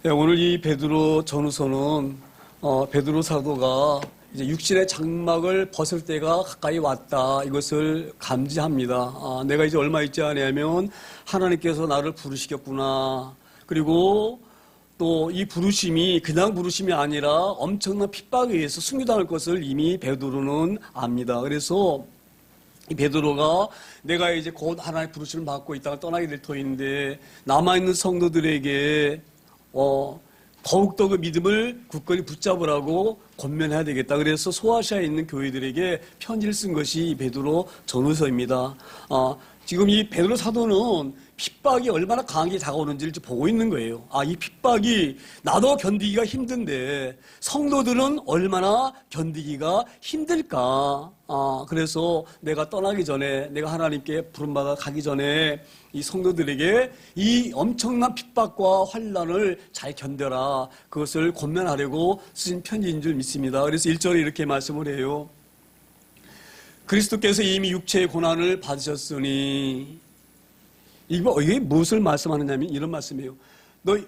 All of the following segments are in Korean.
네, 오늘 이 베드로 전후서는 베드로 사도가 이제 육신의 장막을 벗을 때가 가까이 왔다, 이것을 감지합니다. 내가 이제 얼마 있지 않으면 하나님께서 나를 부르시겠구나. 그리고 또 이 부르심이 그냥 부르심이 아니라 엄청난 핍박에 의해서 순교당할 것을 이미 베드로는 압니다. 그래서 이 베드로가 내가 이제 곧 하나님의 부르심을 받고 있다가 떠나게 될 터인데 남아있는 성도들에게 더욱더 그 믿음을 굳건히 붙잡으라고 권면해야 되겠다. 그래서 소아시아에 있는 교회들에게 편지를 쓴 것이 이 베드로 전후서입니다. 지금 이 베드로 사도는 핍박이 얼마나 강하게 다가오는지를 보고 있는 거예요. 이 핍박이 나도 견디기가 힘든데 성도들은 얼마나 견디기가 힘들까. 그래서 내가 떠나기 전에, 내가 하나님께 부름받아 가기 전에 이 성도들에게 이 엄청난 핍박과 환난을 잘 견뎌라, 그것을 권면하려고 쓰신 편지인 줄 믿습니다. 그래서 1절에 이렇게 말씀을 해요. 그리스도께서 이미 육체의 고난을 받으셨으니, 이게 무엇을 말씀하느냐면 이런 말씀이에요.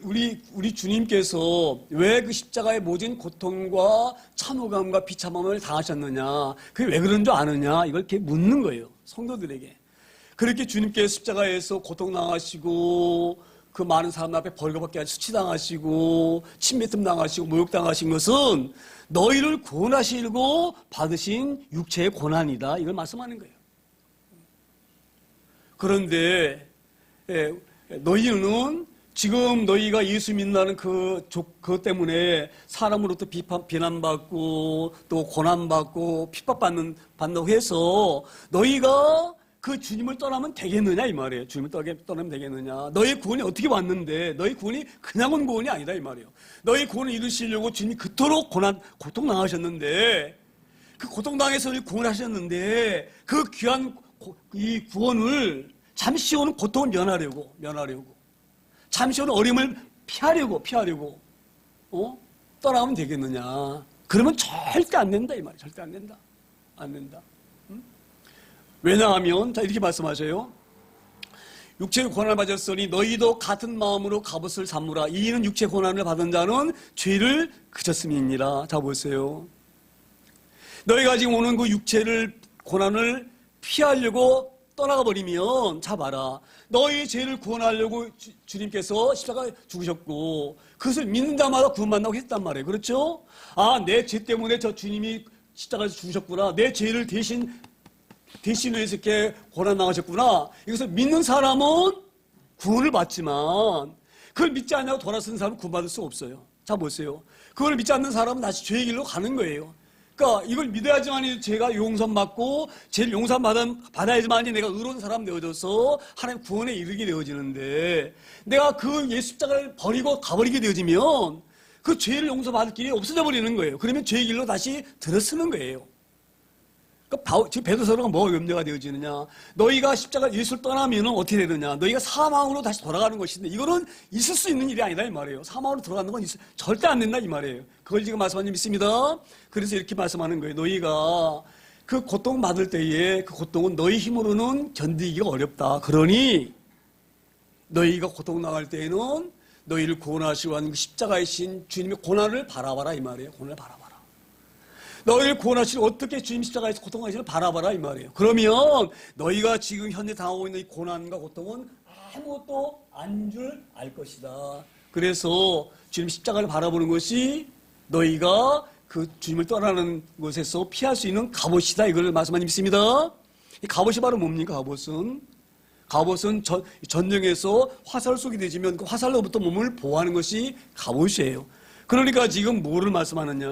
우리 주님께서 왜 그 십자가의 모진 고통과 참호감과 비참함을 당하셨느냐, 그게 왜 그런 줄 아느냐, 이걸 이렇게 묻는 거예요, 성도들에게. 그렇게 주님께서 십자가에서 고통당하시고 그 많은 사람 앞에 벌거벗게 하시고 수치당하시고 침뱉음 당하시고 모욕당하신 것은 너희를 구원하시려고 받으신 육체의 고난이다, 이걸 말씀하는 거예요. 그런데 너희는 지금 너희가 예수 믿는다는 그것 때문에 사람으로부터 비난받고 또 고난받고 핍박받는다고 해서 너희가 그 주님을 떠나면 되겠느냐, 이 말이에요. 주님을 떠나면 되겠느냐. 너희 구원이 어떻게 왔는데, 너희 구원이 그냥 온 구원이 아니다, 이 말이에요. 너희 구원을 이루시려고 주님이 그토록 고통당하셨는데, 그 고통당해서 구원하셨는데, 그 귀한 이 구원을 잠시 오는 고통을 면하려고 잠시 오는 어려움을 피하려고 떠나가면 되겠느냐. 그러면 절대 안 된다, 이 말이에요. 절대 안 된다. 왜냐하면 이렇게 말씀하셔요. 육체의 고난을 받았으니 너희도 같은 마음으로 갑옷을 삼으라. 이는 육체의 고난을 받은 자는 죄를 그쳤음이니라. 자, 보세요. 너희가 지금 오는 그 육체를 고난을 피하려고 떠나가 버리면, 자 봐라, 너희 죄를 구원하려고 주님께서 십자가에 죽으셨고 그것을 믿는 자마다 구원받는다고 했단 말이에요. 그렇죠? 내 죄 때문에 저 주님이 십자가에서 죽으셨구나, 내 죄를 대신해서 이렇게 고난당하셨구나, 이것을 믿는 사람은 구원을 받지만 그걸 믿지 않냐고 돌아서는 사람은 구원받을 수 없어요. 자 보세요. 그걸 믿지 않는 사람은 다시 죄의 길로 가는 거예요. 그러니까 이걸 믿어야지만 제가 용서받고 죄를 용서받아야지만 내가 의로운 사람 되어져서 하나님 구원에 이르게 되어지는데, 내가 그 예수 십자가를 버리고 가버리게 되어지면 그 죄를 용서받을 길이 없어져 버리는 거예요. 그러면 죄의 길로 다시 들어서는 거예요. 그러니까 지금 베드로서가 뭐가 염려가 되어지느냐, 너희가 십자가 예수를 떠나면 어떻게 되느냐, 너희가 사망으로 다시 돌아가는 것인데, 이거는 있을 수 있는 일이 아니다, 이 말이에요. 사망으로 돌아가는 건 절대 안 된다, 이 말이에요. 그걸 지금 말씀하는 믿습니다. 그래서 이렇게 말씀하는 거예요. 너희가 그 고통 받을 때에 그 고통은 너희 힘으로는 견디기가 어렵다. 그러니 너희가 고통 당할 때에는 너희를 구원하시고 하는 그 십자가의 신 주님의 고난을 바라봐라, 이 말이에요. 고난을 바라봐라. 너희를 구원하시고 어떻게 주님 십자가에서 고통하시를 바라봐라, 이 말이에요. 그러면 너희가 지금 현재 당하고 있는 이 고난과 고통은 아무것도 안 줄 알 것이다. 그래서 주님 십자가를 바라보는 것이 너희가 그 주님을 떠나는 것에서 피할 수 있는 갑옷이다, 이걸 말씀하니 믿습니다. 이 갑옷이 바로 뭡니까? 갑옷은 전쟁에서 화살 쏘게 되지면 그 화살로부터 몸을 보호하는 것이 갑옷이에요. 그러니까 지금 뭐를 말씀하느냐,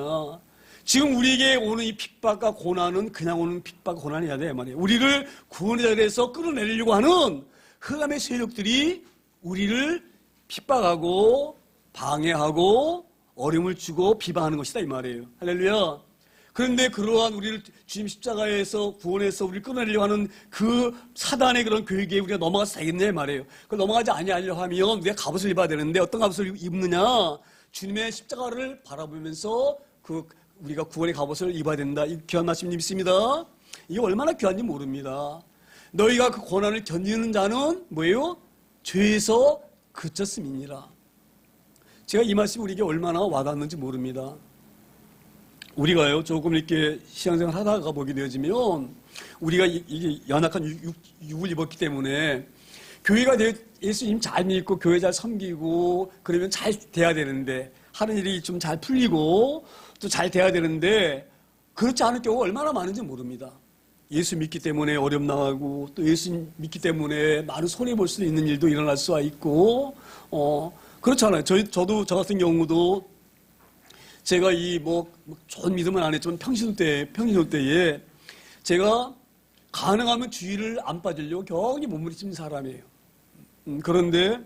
지금 우리에게 오는 이 핍박과 고난은 그냥 오는 핍박과 고난이 아니라 말이에요. 우리를 구원의 자리에서 끌어내리려고 하는 흑암의 세력들이 우리를 핍박하고 방해하고 어려움을 주고 비방하는 것이다, 이 말이에요. 할렐루야. 그런데 그러한 우리를 주님 십자가에서 구원해서 우리를 끌어내려고 하는 그 사단의 그런 교육에 우리가 넘어가서 되겠냐, 이 말이에요. 그걸 넘어가지 아니하려고 하면 우리가 갑옷을 입어야 되는데, 어떤 갑옷을 입느냐, 주님의 십자가를 바라보면서 우리가 구원의 갑옷을 입어야 된다. 이 귀한 말씀 믿습니다. 이게 얼마나 귀한지 모릅니다. 너희가 그 고난을 견디는 자는 뭐예요? 죄에서 그쳤음이니라. 제가 이 말씀이 우리에게 얼마나 와닿는지 모릅니다. 우리가요, 조금 이렇게 신앙생활 하다가 보게 되어지면, 우리가 이게 연약한 육을 입었기 때문에, 교회가 예수님 잘 믿고, 교회 잘 섬기고, 그러면 잘 돼야 되는데, 하는 일이 좀 잘 풀리고, 또 잘 돼야 되는데, 그렇지 않은 경우가 얼마나 많은지 모릅니다. 예수 믿기 때문에 어려움 당하고, 또 예수 믿기 때문에 많은 손해볼 수 있는 일도 일어날 수가 있고, 그렇잖아요. 저 같은 경우도 제가 좋은 믿음은 안 했지만 평신도 때에 제가 가능하면 주일을 안 빠지려고 겨우니 몸부림치는 사람이에요. 그런데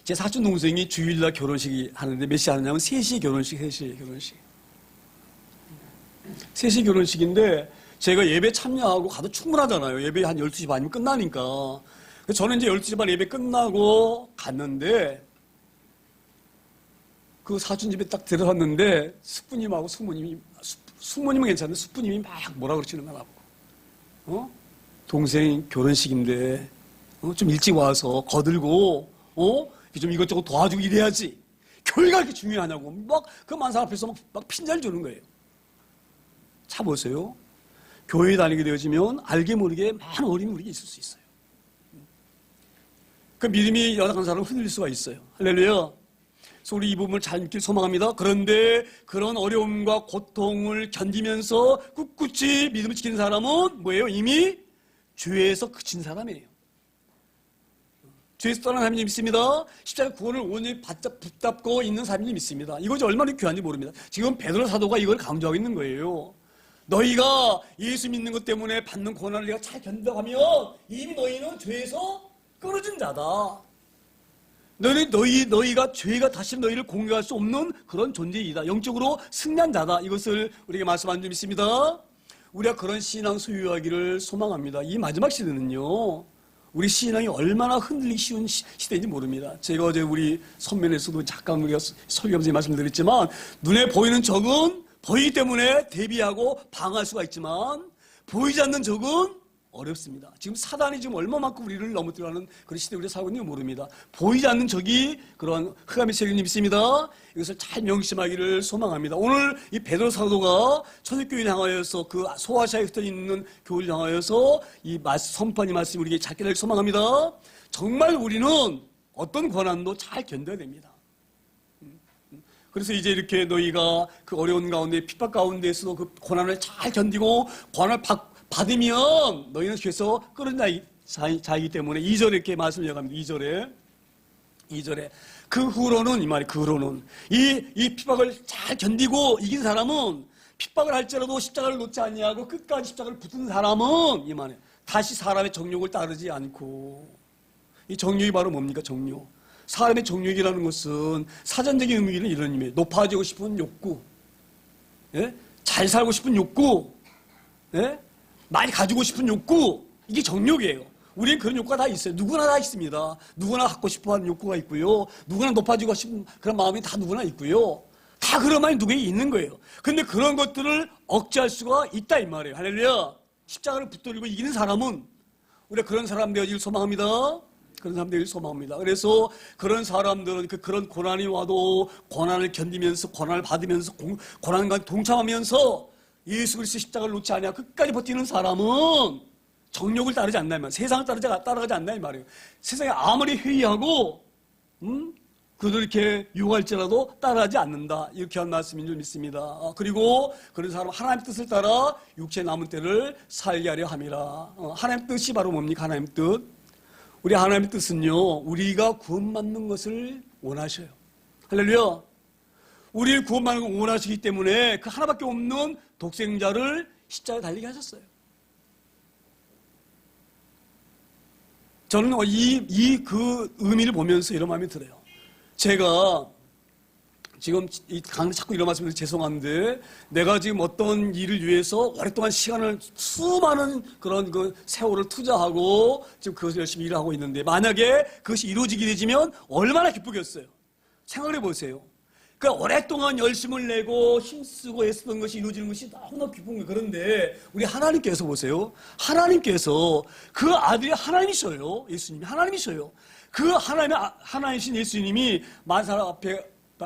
제 사촌 동생이 주일날 결혼식이 하는데 몇 시에 하느냐면 3시에 결혼식, 3시에 결혼식. 3시 결혼식인데 제가 예배 참여하고 가도 충분하잖아요. 예배 한 12시 반이면 끝나니까. 저는 이제 12시 반 예배 끝나고 갔는데 그 사촌 집에 딱 들어갔는데 숙부님하고 숙모님은 괜찮은데 숙부님이 막 뭐라 그러시는 거야 나보고. 동생 결혼식인데 좀 일찍 와서 거들고 좀 이것저것 도와주고 이래야지. 교회가 이렇게 중요하냐고 막 그 만사 앞에서 막 핀잔 주는 거예요. 자 보세요. 교회에 다니게 되어지면 알게 모르게 많은 어려움이 우리에게 있을 수 있어요. 그 믿음이 연약한 사람은 흔들릴 수가 있어요. 할렐루야. 그래서 우리 이 부분을 잘 믿길 소망합니다. 그런데 그런 어려움과 고통을 견디면서 꿋꿋이 믿음을 지키는 사람은 뭐예요? 이미 죄에서 그친 사람이에요. 죄에서 떠난 사람이 믿습니다. 십자가 구원을 온전히 붙잡고 있는 사람이 믿습니다. 이것이 얼마나 귀한지 모릅니다. 지금 베드로 사도가 이걸 강조하고 있는 거예요. 너희가 예수 믿는 것 때문에 받는 고난을 내가 잘 견뎌가면 이미 너희는 죄에서 끊어진 자다. 너희가 죄가 다시 너희를 공격할 수 없는 그런 존재이다. 영적으로 승리한 자다. 이것을 우리에게 말씀한 점 있습니다. 우리가 그런 신앙 소유하기를 소망합니다. 이 마지막 시대는요, 우리 신앙이 얼마나 흔들리기 쉬운 시대인지 모릅니다. 제가 어제 우리 선면에서도 잠깐 우리가 설교하면서 말씀드렸지만, 눈에 보이는 적은 보이기 때문에 대비하고 방어할 수가 있지만, 보이지 않는 적은 어렵습니다. 지금 사단이 지금 얼마만큼 우리를 넘어뜨려가는 그런 시대에 우리가 살고 있는지 모릅니다. 보이지 않는 적이 그런 흑암의 세력이 있습니다. 이것을 잘 명심하기를 소망합니다. 오늘 이 베드로 사도가 초대교회를 향하여서 그 소아시아에 흩어져 있는 교회를 향하여서 이 선포한 이 말씀이 우리에게 잘 깨달기를 소망합니다. 정말 우리는 어떤 고난도 잘 견뎌야 됩니다. 그래서 이제 이렇게 너희가 그 어려운 가운데 핍박 가운데에서도 그 고난을 잘 견디고 고난을 받으면 너희는 죄에서 끊어진 자이기 때문에 2절에 이렇게 말씀을 이어갑니다. 2절에 그 후로는 이 말이 그 후로는 이 핍박을 잘 견디고 이긴 사람은 핍박을 할지라도 십자가를 놓지 아니하고 끝까지 십자가를 붙은 사람은 이 말에 다시 사람의 정욕을 따르지 않고 이 정욕이 바로 뭡니까? 정욕. 사람의 정욕이라는 것은 사전적인 의미는 이런 의미예요. 높아지고 싶은 욕구, 예? 잘 살고 싶은 욕구, 예? 많이 가지고 싶은 욕구, 이게 정욕이에요. 우리는 그런 욕구가 다 있어요. 누구나 다 있습니다. 누구나 갖고 싶어하는 욕구가 있고요. 누구나 높아지고 싶은 그런 마음이 다 누구나 있고요. 다 그런 마음이 누구에게 있는 거예요. 근데 그런 것들을 억제할 수가 있다 이 말이에요. 할렐루야. 십자가를 붙들고 이기는 사람은 우리가 그런 사람 되어질 소망합니다. 그런 사람 되길 소망합니다. 그래서 그런 사람들은 그런 고난이 와도 고난을 견디면서 고난을 받으면서 고난과 동참하면서 예수 그리스도 십자가를 놓지 않냐 끝까지 버티는 사람은 정욕을 따르지 않나 이 말이에요. 세상을 따라가지 않나 이 말이에요. 세상에 아무리 회의하고 그들 이렇게 유혹할지라도 따라하지 않는다. 이렇게 한 말씀인 줄 믿습니다. 그리고 그런 사람은 하나님의 뜻을 따라 육체의 남은 때를 살게 하려 함이라. 하나님의 뜻이 바로 뭡니까? 하나님의 뜻. 우리 하나님의 뜻은요, 우리가 구원받는 것을 원하셔요. 할렐루야. 우리를 구원받는 걸 원하시기 때문에 그 하나밖에 없는 독생자를 십자가에 달리게 하셨어요. 저는 그 의미를 보면서 이런 마음이 들어요. 제가 지금 이 강의 자꾸 이런 말씀드려서 죄송한데 내가 지금 어떤 일을 위해서 오랫동안 시간을 수많은 그런 그 세월을 투자하고 지금 그것을 열심히 일을 하고 있는데 만약에 그것이 이루어지게 되면 얼마나 기쁘겠어요. 생각해 보세요. 그러니까 오랫동안 열심을 내고 힘쓰고 애쓰던 것이 이루어지는 것이 너무나 기쁜 거예요. 그런데 우리 하나님께서 보세요. 하나님께서 그 아들이 하나님이셔요. 예수님이 하나님이셔요. 그 하나이신 예수님이 많은 사람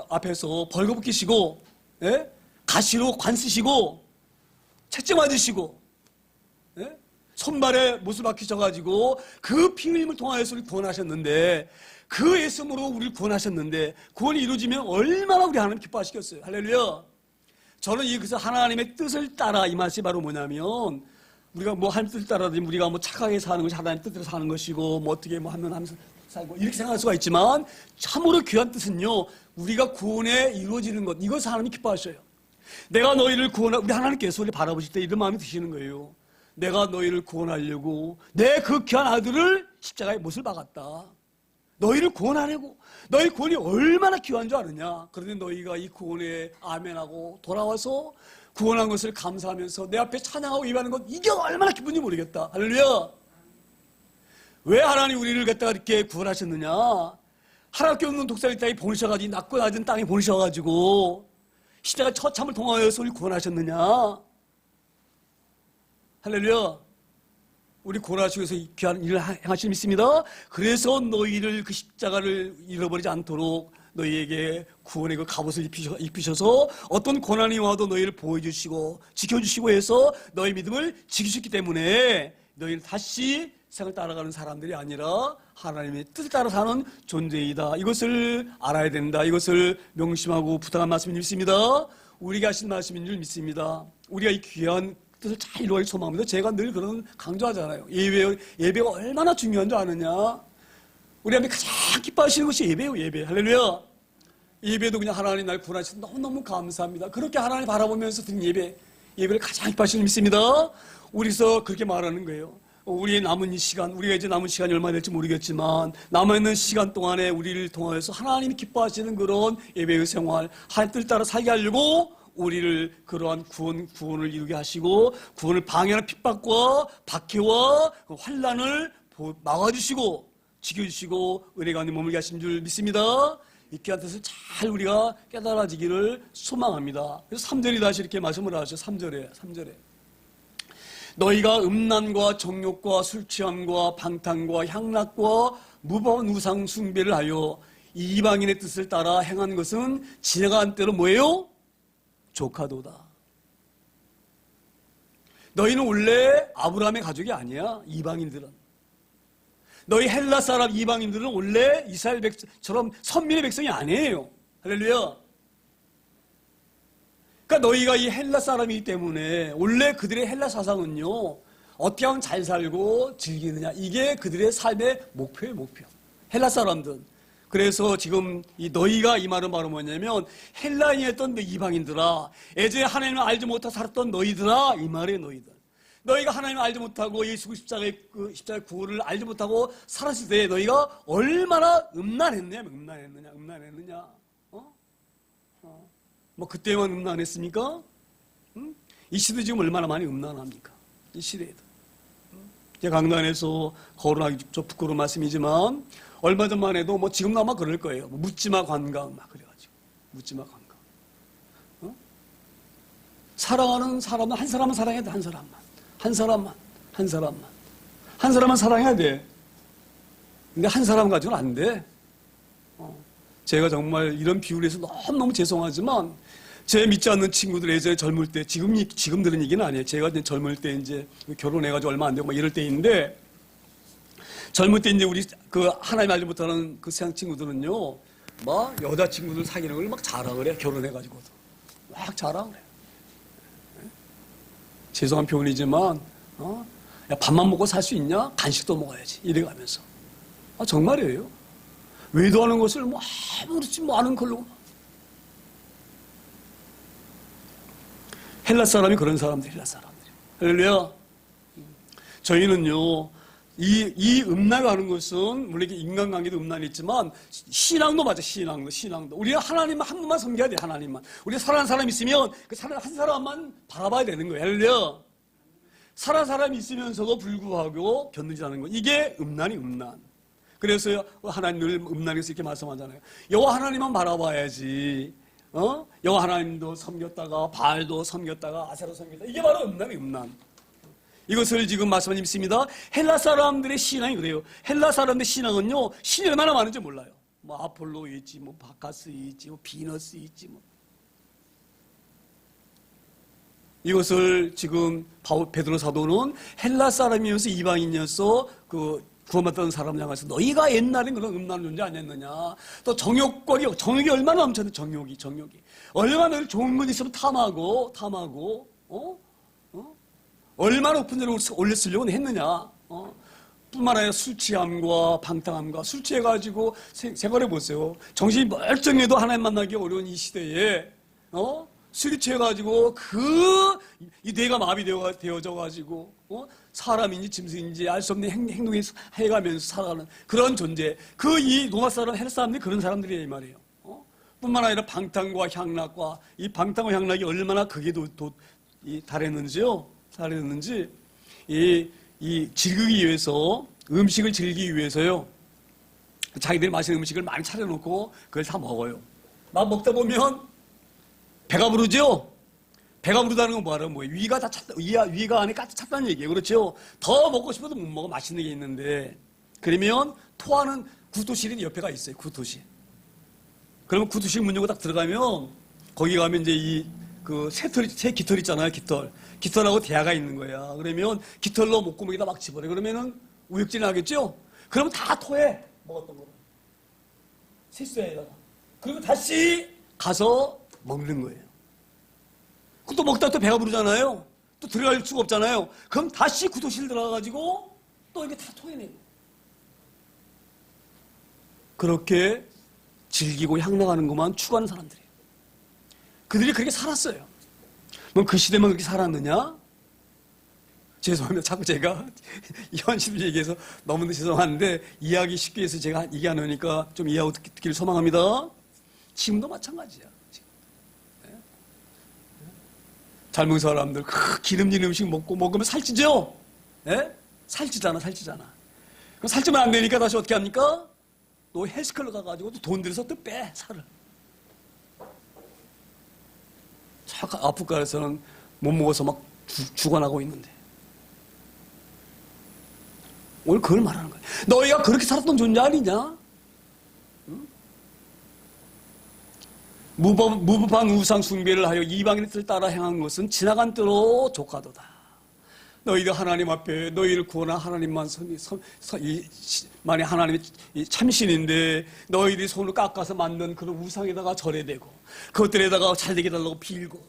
앞에서 벌거벗기시고, 예? 가시로 관 쓰시고, 채찍 맞으시고, 예? 손발에 못을 박히셔가지고 그 피 흘림을 통하여서 우리를 구원하셨는데, 그 예수님으로 우리를 구원하셨는데, 구원이 이루어지면 얼마나 우리 하나님 기뻐하시겠어요. 할렐루야. 저는 그래서 하나님의 뜻을 따라, 이 말씀이 바로 뭐냐면, 우리가 뭐 하나님 뜻을 따라든지 우리가 뭐 착하게 사는 것이 하나님 뜻대로 사는 것이고, 뭐 어떻게 뭐 하면 하면서 살고, 이렇게 생각할 수가 있지만, 참으로 귀한 뜻은요, 우리가 구원에 이루어지는 것, 이것을 하나님이 기뻐하셔요. 내가 너희를 우리 하나님께서 우리 바라보실 때 이런 마음이 드시는 거예요. 내가 너희를 구원하려고 내 그 귀한 아들을 십자가에 못을 박았다. 너희를 구원하려고. 너희 구원이 얼마나 귀한 줄 아느냐. 그런데 너희가 이 구원에 아멘하고 돌아와서 구원한 것을 감사하면서 내 앞에 찬양하고 예배하는 것, 이게 얼마나 기쁜지 모르겠다. 할렐루야. 왜 하나님 우리를 갖다가 이렇게 구원하셨느냐. 하나님께 없는 독사의 땅에 보내셔가지고, 낮고 낮은 땅에 보내셔가지고 십자가 처참을 통하여서 우리 구원하셨느냐. 할렐루야. 우리 구원하시기 위해서 귀한 일을 행하실 믿습니다. 그래서 너희를 그 십자가를 잃어버리지 않도록 너희에게 구원의 그 갑옷을 입히셔서 어떤 고난이 와도 너희를 보호해주시고 지켜주시고 해서 너희 믿음을 지키셨기 때문에 너희는 다시 세상을 따라가는 사람들이 아니라 하나님의 뜻을 따라 사는 존재이다. 이것을 알아야 된다. 이것을 명심하고 부탁한 말씀인 줄 믿습니다. 우리가 하신 말씀인 줄 믿습니다. 우리가 이 귀한 뜻을 잘 이루어가길 소망합니다. 제가 늘 그런 강조하잖아요. 예배가 얼마나 중요한 줄 아느냐. 우리 하나님 가장 기뻐하시는 것이 예배예요. 예배. 할렐루야. 예배도 그냥 하나님 날 구원하셔서 너무너무 감사합니다. 그렇게 하나님 바라보면서 드린 예배를 가장 기뻐하시는 믿습니다. 우리서 그렇게 말하는 거예요. 우리의 남은 이 시간, 우리가 이제 남은 시간이 얼마나 될지 모르겠지만 남아있는 시간 동안에 우리를 통하여서 하나님이 기뻐하시는 그런 예배의 생활, 하나님 뜻 따라 살게 하려고 우리를 그러한 구원을 이루게 하시고 구원을 방해하는 핍박과 박해와 환난을 막아주시고 지켜주시고 은혜 가운데 머물게 하신 줄 믿습니다. 이 귀한 뜻을 잘 우리가 깨달아지기를 소망합니다. 그래서 3절이 다시 이렇게 말씀을 하죠. 3절에 너희가 음란과 정욕과 술취함과 방탕과 향락과 무법한 우상 숭배를 하여 이방인의 뜻을 따라 행한 것은 지나간 때로 뭐예요? 조카도다. 너희는 원래 아브라함의 가족이 아니야. 이방인들은. 너희 헬라 사람 이방인들은 원래 이스라엘 백성처럼 선민의 백성이 아니에요. 할렐루야. 그러니까 너희가 이 헬라 사람이기 때문에 원래 그들의 헬라 사상은요, 어떻게 하면 잘 살고 즐기느냐, 이게 그들의 삶의 목표예요. 목표. 헬라 사람들. 그래서 지금 너희가 이 말은 바로 뭐냐면 헬라인이었던 이방인들아, 애제 하나님을 알지 못하고 살았던 너희들아, 이 말이에요. 너희가 하나님을 알지 못하고 예수 십자가의 구원을 알지 못하고 살았을 때 너희가 얼마나 음란했느냐. 뭐 그때만 음란했습니까? 이 시대 지금 얼마나 많이 음란합니까? 이 시대에도. 제가 강단에서 거론하기 좀 부끄러운 말씀이지만 얼마 전만 해도 뭐 지금도 아마 그럴 거예요. 뭐 묻지마 관광 막 그래가지고 묻지마 관광. 사랑하는 사람은 한 사람만 사랑해야 돼. 한 사람만 사랑해야 돼. 근데 한 사람 가지고는 안 돼. 제가 정말 이런 비유를 해서 너무너무 죄송하지만 제 믿지 않는 친구들 예전에 젊을 때, 지금 들은 얘기는 아니에요. 제가 이제 젊을 때 이제 결혼해가지고 얼마 안 되고 막 이럴 때인데, 젊을 때 이제 우리 그 하나님 알지 못하는 그 세상 친구들은요, 막 여자친구들 사귀는 걸 막 자랑을 해. 결혼해가지고도. 막 자랑을 해. 죄송한 표현이지만, 야, 밥만 먹고 살 수 있냐? 간식도 먹어야지. 이래가면서. 정말이에요. 외도하는 것을 뭐 아무렇지 뭐 않은 걸로. 헬라 사람이 그런 사람들, 헬라 사람들이. 할렐루야. 저희는요, 이 음란하는 것은, 물론 인간관계도 음란이 있지만, 신앙도 맞아, 신앙도. 우리가 하나님 한 분만 섬겨야 돼, 하나님만. 우리가 사랑하는 사람이 있으면, 그 한 사람만 바라봐야 되는 거예요. 할렐루야. 사랑하는 사람이 있으면서도 불구하고 견디지 않는 것. 이게 음란. 그래서 하나님 늘 음란에서 이렇게 말씀하잖아요. 여호와 하나님만 바라봐야지. 여호와 하나님도 섬겼다가 바알도 섬겼다가 아세라 섬겼다가 이게 바로 음란. 이것을 지금 말씀하고 있습니다. 헬라 사람들의 신앙이 그래요. 헬라 사람들의 신앙은요, 신이 얼마나 많은지 몰라요. 뭐 아폴로 있지, 뭐 바카스 있지, 뭐 비너스 있지, 뭐. 이것을 지금 베드로 사도는 헬라 사람이면서 이방인이어서 그 구원받던 사람을 향해서 너희가 옛날엔 그런 음란한 존재 아니었느냐. 또 정욕이 얼마나 넘쳤는데, 정욕이. 얼마나 좋은 것 있으면 탐하고, 얼마나 높은 데로 올렸으려고 했느냐. 뿐만 아니라 술 취함과 방탕함과 술 취해가지고 생활해 보세요. 정신이 멀쩡해도 하나님 만나기 어려운 이 시대에, 술이 취해가지고 이 뇌가 마비되어져가지고, 사람인지 짐승인지 알 수 없는 행동을 해가면서 살아가는 그런 존재. 이 로마 사람, 헬라 사람들이 그런 사람들이에요, 이 말이에요. 뿐만 아니라 방탕과 향락과 이 방탕과 향락이 얼마나 극에 달했는지 즐기기 위해서, 음식을 즐기기 위해서요, 자기들이 마시는 음식을 많이 차려놓고 그걸 다 먹어요. 막 먹다 보면 배가 부르죠? 배가 부르다는 건 뭐예요? 위가 다 찼다, 위가 안에 가득 찼다는 얘기예요. 그렇죠? 더 먹고 싶어도 못 먹어. 맛있는 게 있는데. 그러면 토하는 구토실이 옆에가 있어요. 구토실. 그러면 구토실 문 열고 딱 들어가면 거기 가면 이제 새 깃털 있잖아요. 깃털하고 대야가 있는 거야. 그러면 깃털로 목구멍에다 막 집어넣어. 그러면은 우역질이 나겠죠? 그러면 다 토해. 먹었던 거를. 실수에다가. 그리고 다시 가서 먹는 거예요. 또 먹다가 또 배가 부르잖아요. 또 들어갈 수가 없잖아요. 그럼 다시 구토실 들어가가지고 또 이게 다 토해내고. 그렇게 즐기고 향락하는 것만 추구하는 사람들이에요. 그들이 그렇게 살았어요. 그럼 그 시대만 그렇게 살았느냐? 죄송합니다. 자꾸 제가 현실을 얘기해서 너무 죄송한데 이해하기 쉽게 해서 제가 얘기하니까 좀 이해하고 듣기를 소망합니다. 지금도 마찬가지야. 젊은 사람들 기름진 음식 먹으면 살찌죠? 예? 살찌잖아. 그럼 살찌면 안 되니까 다시 어떻게 합니까? 또 헬스클럽 가가지고 또 돈 들여서 또 빼, 살을. 아프리카에서는 못 먹어서 막 죽어나고 있는데. 오늘 그걸 말하는 거야. 너희가 그렇게 살았던 존재 아니냐? 응? 무법한 우상 숭배를 하여 이방인의 뜻을 따라 행한 것은 지나간 때로 조카도다. 너희가 하나님 앞에 너희를 구원한 하나님만 만약 하나님이 참신인데 너희들이 손을 깎아서 만든 그런 우상에다가 절해대고 그것들에다가 잘되게 달라고 빌고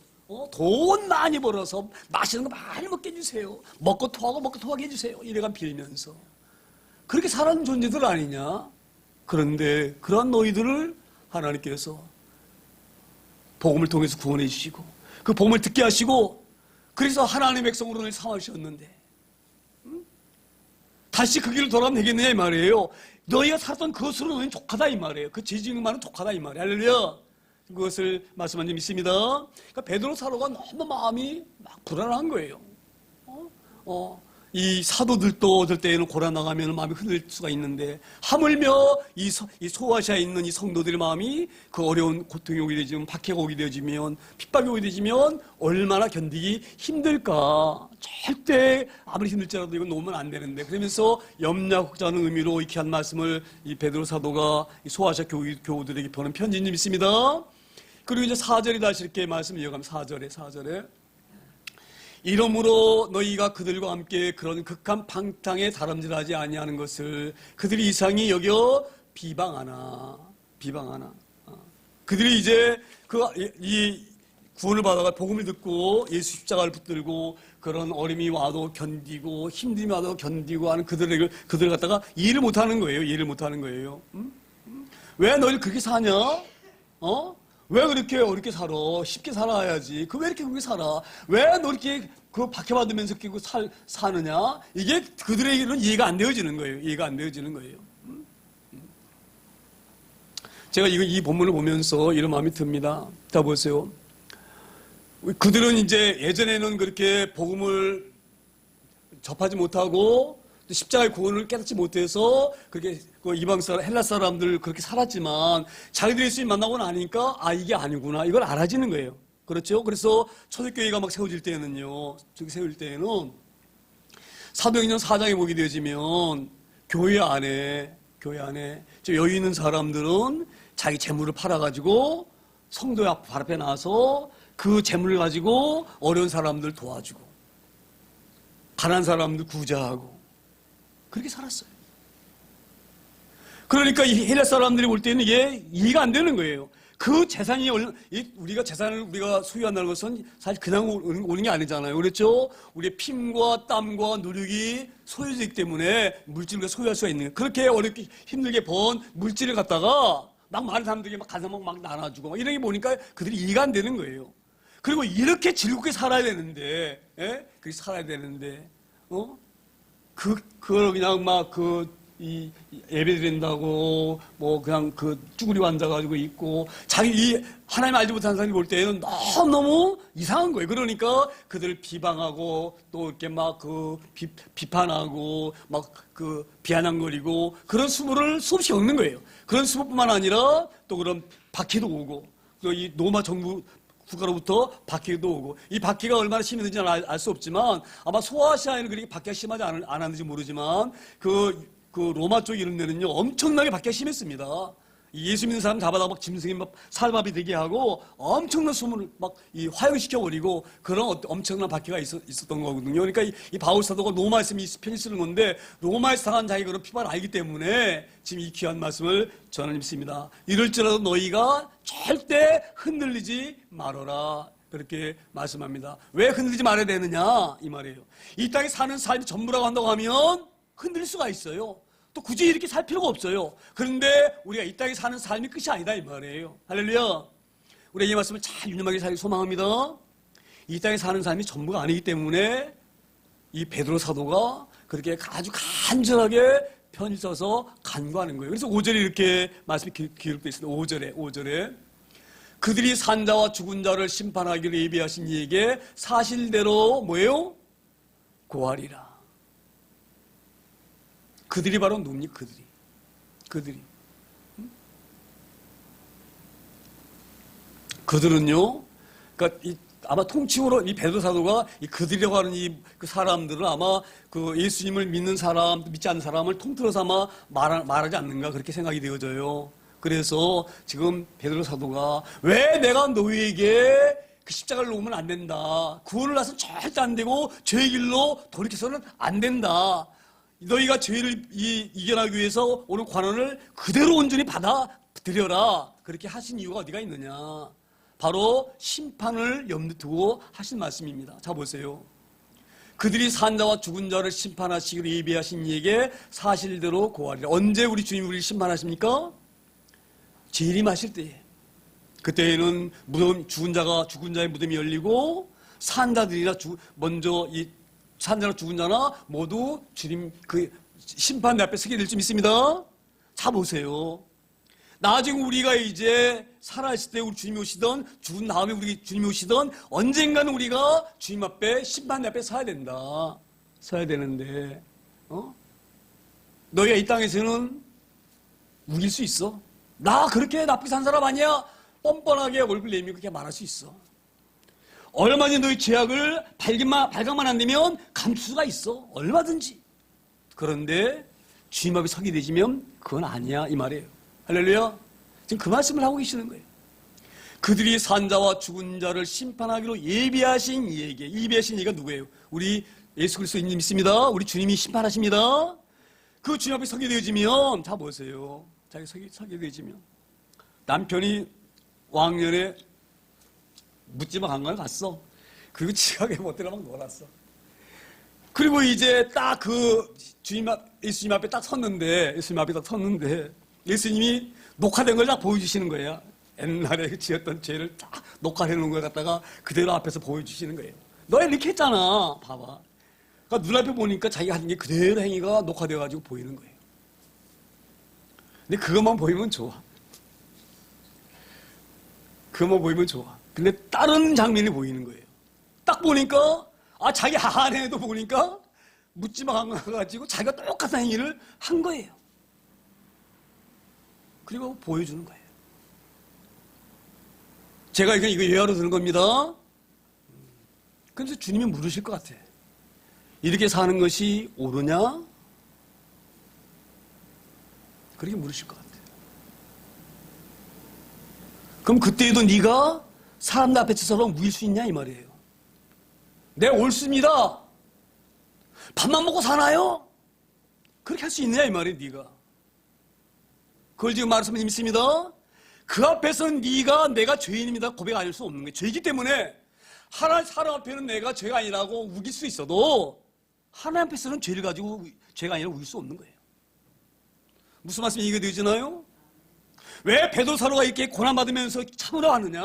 돈 많이 벌어서 맛있는 거 많이 먹게 해주세요. 먹고 토하게 해주세요. 이래가 빌면서 그렇게 살아는 존재들 아니냐. 그런데 그러한 너희들을 하나님께서 복음을 통해서 구원해 주시고 그 복음을 듣게 하시고 그래서 하나님의 백성으로 늘 삼으셨는데 다시 그 길을 돌아가면 되겠느냐 이 말이에요. 너희가 살았던 그것으로 너희는 족하다 이 말이에요. 그 죄지응만은 족하다 이 말이에요. 할렐루야. 그것을 말씀한 점 있습니다. 그러니까 베드로 사도가 너무 마음이 막 불안한 거예요. 이 사도들도 어떨 때에는 고난 나가면 마음이 흔들릴 수가 있는데 하물며 이 소아시아에 있는 이 성도들의 마음이 그 어려운 고통이 오게 되지면 박해가 오게 되어지면 핍박이 오게 되지면 얼마나 견디기 힘들까. 절대 아무리 힘들지라도 이건 놓으면 안 되는데 그러면서 염려하는 의미로 이렇게 한 말씀을 이 베드로 사도가 이 소아시아 교우들에게 보낸 편지인 줄 믿습니다. 그리고 이제 4절에 다시 이렇게 말씀 이어가면 4절에 이러므로 너희가 그들과 함께 그런 극한 방탕에 다름질하지 아니하는 것을 그들이 이상히 여겨 비방하나. 그들이 이제 이 구원을 받아가 복음을 듣고 예수 십자가를 붙들고 그런 어림이 와도 견디고 힘듦이 와도 견디고 하는 그들을 갖다가 이해를 못하는 거예요. 왜 너희들 그렇게 사냐? 왜 그렇게 어렵게 살아? 쉽게 살아야지. 왜 이렇게 그렇게 살아? 왜 너 이렇게 박해받으면서 끼고 사느냐? 이게 그들에게는 이해가 안 되어지는 거예요. 제가 이 본문을 보면서 이런 마음이 듭니다. 자, 보세요. 그들은 이제 예전에는 그렇게 복음을 접하지 못하고 십자가의 구원을 깨닫지 못해서 그렇게 이방 사람, 헬라 사람들 그렇게 살았지만 자기들이 예수님 만나고 나니까 이게 아니구나 이걸 알아지는 거예요. 그렇죠? 그래서 초대교회가 막 세워질 때는요, 세울 때에는 사도행전 4장에 보게 되어지면 교회 안에 저 여유 있는 사람들은 자기 재물을 팔아가지고 성도 발 앞에 나와서 그 재물을 가지고 어려운 사람들 도와주고 가난한 사람들 구제하고 그렇게 살았어요. 그러니까 이 헬라 사람들이 볼 때는 이게 이해가 안 되는 거예요. 그 재산이 우리가 재산을 우리가 소유한다는 것은 사실 그냥 오는 게 아니잖아요. 그렇죠? 우리의 피임과 땀과 노력이 소유되기 때문에 물질을 소유할 수가 있는 거예요. 그렇게 어렵게 힘들게 번 물질을 갖다가 막 많은 사람들에게 막 가서 막 나눠주고 막 이런 게 보니까 그들이 이해가 안 되는 거예요. 그리고 이렇게 즐겁게 살아야 되는데, 예? 그렇게 살아야 되는데, 그걸 그냥 막 이 예배 드린다고 뭐 그냥 쭈그리고 앉아가지고 있고 자기 하나님 알지 못하는 사람이 볼 때는 너무 이상한 거예요. 그러니까 그들을 비방하고 또 이렇게 막 비판하고 막 비아냥거리고 그런 수모를 수없이 겪는 거예요. 그런 수모뿐만 아니라 또 그런 박해도 오고 또 이 로마 정부 국가로부터 박해도 오고 이 박해가 얼마나 심했는지 알 수 없지만 아마 소아시아에는 그렇게 박해가 심하지 않았는지 모르지만 그 로마 쪽 이런 데는요 엄청나게 박해가 심했습니다. 예수 믿는 사람 잡아다 막 짐승이 막 살밥이 되게 하고 엄청난 수문을 막 화형시켜 버리고 그런 엄청난 박해가 있었던 거거든요. 그러니까 이 바울 사도가 로마에서 이 편지 쓰는 건데 로마에서 당한 자기 그런 피반을 알기 때문에 지금 이 귀한 말씀을 전하 믿습니다. 이럴지라도 너희가 절대 흔들리지 말아라. 그렇게 말씀합니다. 왜 흔들리지 말아야 되느냐 이 말이에요. 이 땅에 사는 삶이 전부라고 한다고 하면 흔들릴 수가 있어요. 또 굳이 이렇게 살 필요가 없어요. 그런데 우리가 이 땅에 사는 삶이 끝이 아니다 이 말이에요. 할렐루야. 우리가 이 말씀을 잘 유념하게 살기 소망합니다. 이 땅에 사는 삶이 전부가 아니기 때문에 이 베드로 사도가 그렇게 아주 간절하게 편지 써서 간구하는 거예요. 그래서 5절에 이렇게 말씀이 기록되어 있습니다. 5절에 그들이 산 자와 죽은 자를 심판하기로 예비하신 이에게 사실대로 뭐예요? 고하리라. 그들이 바로 누굽니까? 그들이. 그들은요, 그러니까 아마 통칭으로 이 베드로 사도가 이 그들이라고 하는 그 사람들은 아마 그 예수님을 믿는 사람, 믿지 않는 사람을 통틀어서 아마 말하지 않는가 그렇게 생각이 되어져요. 그래서 지금 베드로 사도가 왜 내가 너희에게 그 십자가를 놓으면 안 된다. 구원을 나서는 절대 안 되고 죄의 길로 돌이켜서는 안 된다. 너희가 죄를 이겨나기 위해서 오는 관원을 그대로 온전히 받아들여라. 그렇게 하신 이유가 어디가 있느냐. 바로 심판을 염두에 두고 하신 말씀입니다. 자 보세요. 그들이 산 자와 죽은 자를 심판하시기로 예비하신 이에게 사실대로 고하리라. 언제 우리 주님이 우리를 심판하십니까? 재림하실 때에. 그때에는 죽은 자의 무덤이 열리고 산 자들이나 먼저 산 자나 죽은 자나 모두 주님 심판 앞에 서게 될 줄 믿습니다. 자 보세요. 나중에 우리가 이제 살아있을 때 우리 주님이 오시던 죽은 다음에 우리 주님이 오시던 언젠가는 우리가 주님 앞에 심판 앞에 서야 된다. 서야 되는데 너희가 이 땅에서는 우길 수 있어? 나 그렇게 나쁘게 산 사람 아니야? 뻔뻔하게 얼굴 내밀고 그렇게 말할 수 있어. 얼마든지 너희 죄악을 발각만 안 되면 감출 수가 있어. 얼마든지. 그런데 주님 앞에 서게 되시면 그건 아니야 이 말이에요. 할렐루야. 지금 그 말씀을 하고 계시는 거예요. 그들이 산 자와 죽은 자를 심판하기로 예비하신 이에게. 예비하신 이가 누구예요? 우리 예수 그리스도님 믿습니다. 우리 주님이 심판하십니다. 그 주님 앞에 서게 되어지면 자 보세요. 자기 서게 되어지면 남편이 왕년에 묻지마 관광을 갔어. 그리고 지각에 못 들어 막 놀았어. 그리고 이제 딱 예수님 앞에 딱 섰는데, 예수님이 녹화된 걸 딱 보여주시는 거예요. 옛날에 지었던 죄를 딱 녹화해 놓은 걸 갖다가 그대로 앞에서 보여주시는 거예요. 너 이렇게 했잖아. 봐봐. 그러니까 눈앞에 보니까 자기가 한 게 그대로 행위가 녹화되어가지고 보이는 거예요. 근데 그것만 보이면 좋아. 그것만 보이면 좋아. 근데 다른 장면이 보이는 거예요. 딱 보니까 자기 아내도 보니까 묻지마 가가지고 자기가 똑같은 행위를 한 거예요. 그리고 보여주는 거예요. 제가 이거 예화로 드는 겁니다. 그래서 주님이 물으실 것 같아. 이렇게 사는 것이 옳으냐? 그렇게 물으실 것 같아요. 그럼 그때에도 네가 사람들 앞에 서서 무일 수 있냐 이 말이에요. 네, 옳습니다. 밥만 먹고 사나요? 그렇게 할 수 있느냐 이 말이에요. 네가. 그걸 지금 말씀을 믿습니다. 그 앞에서는 네가 내가 죄인입니다 고백 안 할 수 없는 거예요. 죄이기 때문에 하나님 사람 앞에는 내가 죄가 아니라고 우길 수 있어도 하나님 앞에서는 죄를 가지고 죄가 아니라 우길 수 없는 거예요. 무슨 말씀이 이해되시나요? 왜 베드로사로가 이렇게 고난받으면서 참으라 하느냐?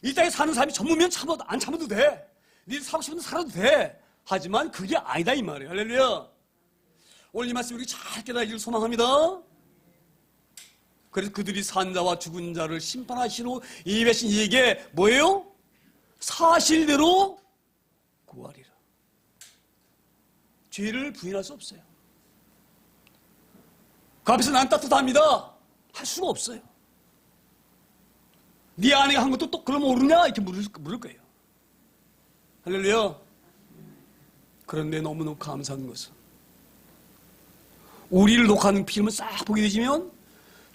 이 땅에 사는 사람이 전무면 안 참아도 돼. 네 사고 싶으면 살아도 돼. 하지만 그게 아니다 이 말이에요. 할렐루야. 오늘 이 말씀 우리 잘 깨달기를 소망합니다. 그래서 그들이 산 자와 죽은 자를 심판하시러 예배하신 이에게 뭐예요? 사실대로 구하리라. 죄를 부인할 수 없어요. 그 앞에서 난 따뜻합니다. 할 수가 없어요. 네 아내가 한 것도 또 그럼 모르냐? 이렇게 물을 거예요. 할렐루야. 그런데 너무너무 감사한 것은 우리를 녹화하는 필름을 싹 보게 되시면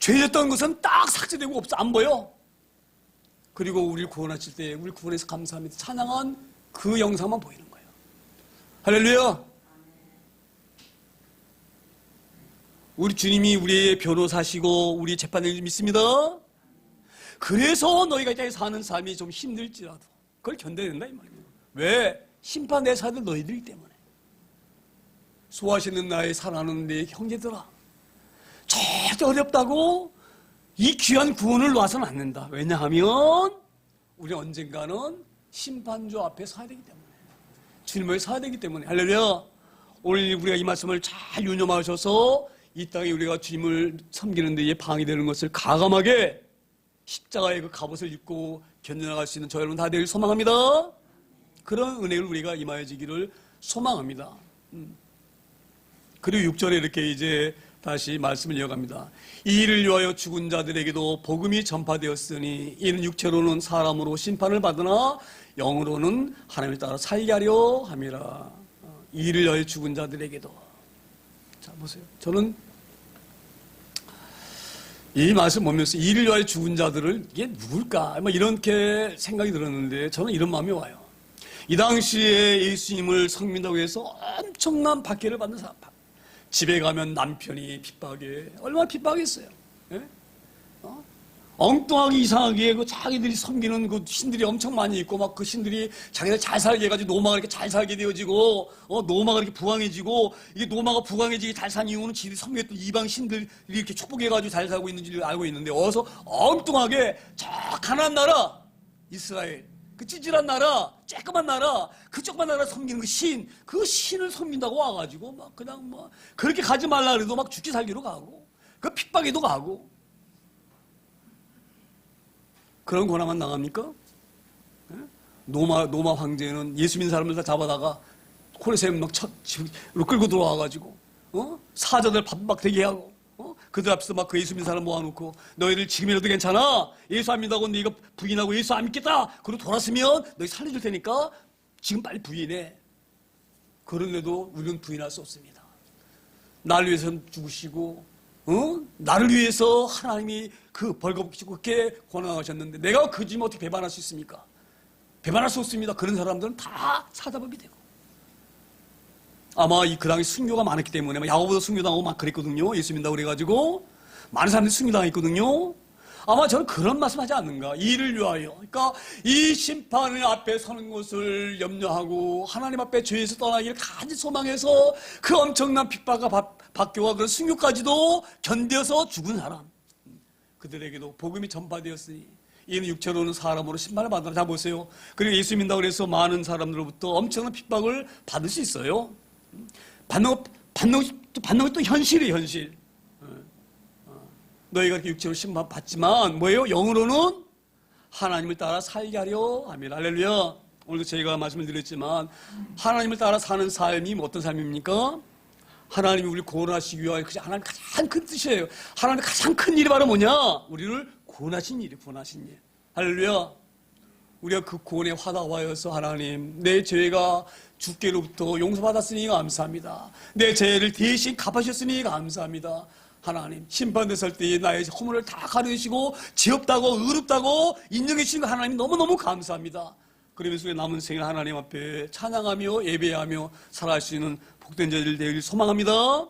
죄졌던 것은 딱 삭제되고 없어 안 보여. 그리고 우리를 구원하실 때 우리 구원해서 감사합니다 찬양한 그 영상만 보이는 거예요. 할렐루야. 우리 주님이 우리의 변호사시고 우리 재판을 믿습니다. 그래서 너희가 이 땅에 사는 삶이 좀 힘들지라도 그걸 견뎌야 된다 이 말이에요. 왜? 심판의 사들 너희들이기 때문에. 수고하시는 나의 사랑하는 내 형제들아, 절대 어렵다고 이 귀한 구원을 놔서는 안 된다. 왜냐하면 우리 언젠가는 심판주 앞에 서야 되기 때문에, 주님을 서야 되기 때문에. 할렐루야. 오늘 우리가 이 말씀을 잘 유념하셔서 이 땅에 우리가 주님을 섬기는 데에 방이 되는 것을 가감하게 십자가의 그 갑옷을 입고 견뎌나갈 수 있는 저 여러분 다 되길 소망합니다. 그런 은혜를 우리가 임하여지기를 소망합니다. 그리고 6절에 이렇게 이제 다시 말씀을 이어갑니다. 이 일을 위하여 죽은 자들에게도 복음이 전파되었으니 이는 육체로는 사람으로 심판을 받으나 영으로는 하나님을 따라 살게 하려 함이라. 이 일을 위하여 죽은 자들에게도. 자 보세요. 저는 이 말씀 보면서 이 일을 위하여 죽은 자들을 이게 누굴까? 뭐 이렇게 생각이 들었는데 저는 이런 마음이 와요. 이 당시에 예수님을 섬긴다고 해서 엄청난 박해를 받는 사람. 집에 가면 남편이 핍박해. 얼마나 핍박했어요. 예? 엉뚱하게 이상하게 그 자기들이 섬기는 그 신들이 엄청 많이 있고 막 그 신들이 자기들 잘 살게 해가지고 노마가 이렇게 잘 살게 되어지고 노마가 이렇게 부강해지고 이게 노마가 부강해지게 잘 산 이유는 지들이 섬겼던 이방 신들이 이렇게 축복해가지고 잘 살고 있는 줄 알고 있는데 어서 엉뚱하게 저 가난한 나라 이스라엘 그 찌질한 나라, 쬐끄만 나라, 그쪽만 나라 섬기는 그 신을 섬긴다고 와가지고 막 그냥 뭐 그렇게 가지 말라 그래도 막 죽기 살기로 가고 그 핍박에도 가고 그런 고난만 당합니까? 예? 노마 황제는 예수 믿는 사람들 다 잡아다가 콜세움 막 집으로 끌고 들어와가지고 사자들 밥 막 되게 하고 그들 앞에서 막 그 예수 믿는 사람 모아놓고 너희들 지금이라도 괜찮아? 예수 안 믿다고 네가 부인하고 예수 안 믿겠다 그리고 돌았으면 너희 살려줄 테니까 지금 빨리 부인해. 그런데도 우리는 부인할 수 없습니다. 나를 위해서 죽으시고 나를 위해서 하나님이 그 벌거벗기시고 그렇게 고난하셨는데 내가 그 짐 어떻게 배반할 수 있습니까? 배반할 수 없습니다. 그런 사람들은 다 사자법이 되고 아마 그 당시 순교가 많았기 때문에 야고보도 순교당하고 막 그랬거든요. 예수 믿는다고 그래가지고 많은 사람들이 순교당했거든요. 아마 저는 그런 말씀하지 않는가. 이를 위하여. 그러니까 이 심판의 앞에 서는 것을 염려하고 하나님 앞에 죄에서 떠나기를 간절히 소망해서 그 엄청난 핍박과 박교와 그런 순교까지도 견뎌서 죽은 사람. 그들에게도 복음이 전파되었으니 이는 육체로는 사람으로 심판을 받으라. 자 보세요. 그리고 예수 믿는다고 해서 많은 사람들로부터 엄청난 핍박을 받을 수 있어요. 받는 것도 현실이에요, 현실. 너희가 이렇게 육체로 심판 받지만 뭐예요? 영으로는 하나님을 따라 살게 하려 함이라. 할렐루야. 오늘도 저희가 말씀을 드렸지만 하나님을 따라 사는 삶이 어떤 삶입니까? 하나님이 우리를 구원하시기 위하여 하나님 가장 큰 뜻이에요. 하나님의 가장 큰 일이 바로 뭐냐? 우리를 구원하신 일이 구원하신 일. 할렐루야. 우리가 그 구원에 화답하여서 하나님 내 죄가 주께로부터 용서받았으니 감사합니다. 내 죄를 대신 갚으셨으니 감사합니다. 하나님 심판됐을 때에 나의 허물을 다 가려주시고 죄 없다고 의롭다고 인정해 주신 하나님 너무너무 감사합니다. 그러면서 남은 생을 하나님 앞에 찬양하며 예배하며 살아갈 수 있는 복된 자들 되길 소망합니다.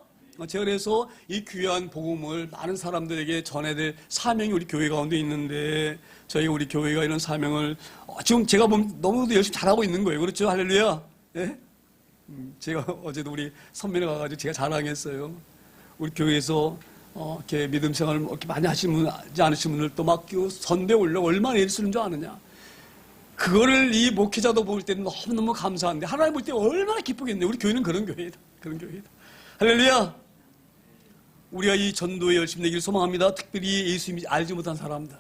제가 그래서 이 귀한 복음을 많은 사람들에게 전해야 될 사명이 우리 교회 가운데 있는데 저희 우리 교회가 이런 사명을 지금 제가 보면 너무도 열심히 잘하고 있는 거예요. 그렇죠? 할렐루야. 예? 제가 어제도 우리 선배를 가가지고 제가 자랑했어요. 우리 교회에서 이렇게 믿음 생활을 이렇게 많이 하시지 않으신 분들 또 막 선배 올려 얼마나 애를 쓰는 줄 아느냐. 그거를 이 목회자도 볼 때는 너무너무 감사한데 하나님 볼 때 얼마나 기쁘겠네요. 우리 교회는 그런 교회다. 그런 교회다. 할렐루야. 우리가 이 전도에 열심히 되기를 소망합니다. 특별히 예수님이 알지 못한 사람들.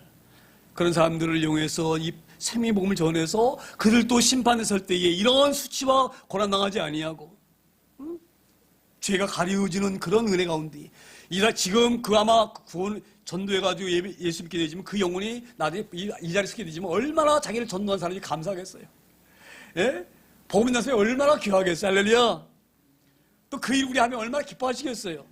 그런 사람들을 이용해서 이 생명의 복음을 전해서 그들도 심판에 설 때에 이런 수치와 고난당하지 아니하고 죄가 가려지는 그런 은혜 가운데 지금 그 아마 구원 전도해가지고 예수 믿게 되지만 그 영혼이 나중에 이 자리에 서게 되지만 얼마나 자기를 전도한 사람이 감사하겠어요. 예? 복음 있는 사람이 얼마나 귀하겠어요. 할렐루야. 또 그 일 우리 하면 얼마나 기뻐하시겠어요.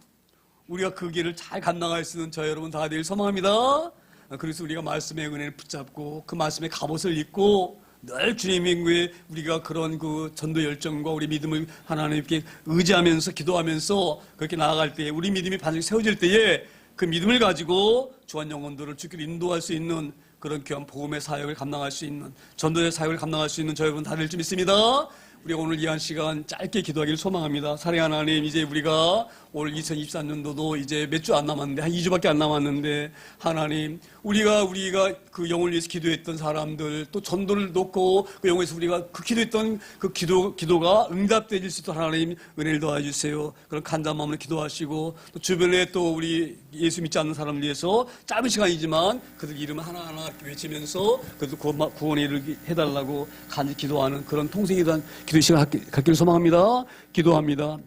우리가 그 길을 잘 감당할 수 있는 저 여러분 다 되길 소망합니다. 그래서 우리가 말씀의 은혜를 붙잡고 그 말씀의 갑옷을 입고 늘 주님의 인구에 우리가 그런 그 전도 열정과 우리 믿음을 하나님께 의지하면서 기도하면서 그렇게 나아갈 때에 우리 믿음이 반드시 세워질 때에 그 믿음을 가지고 주한 영혼들을 주께로 인도할 수 있는 그런 귀한 복음의 사역을 감당할 수 있는 전도의 사역을 감당할 수 있는 저 여러분 다 될 줄 믿습니다. 우리가 오늘 이 한 시간 짧게 기도하기를 소망합니다. 사랑하는 하나님, 이제 우리가 올 2024년도도 이제 몇 주 안 남았는데, 한 2주밖에 안 남았는데, 하나님, 우리가 그 영혼을 위해서 기도했던 사람들, 또 전도를 놓고 그 영혼에서 우리가 그 기도했던 그 기도가 응답되질 수 있도록 하나님 은혜를 도와주세요. 그런 간절한 마음으로 기도하시고, 또 주변에 또 우리 예수 믿지 않는 사람을 위해서 짧은 시간이지만 그들 이름을 하나하나 외치면서 그들 구원에 이르게 해달라고 간절히 기도하는 그런 통생에 대한 기도 시간 갖기를 소망합니다. 기도합니다.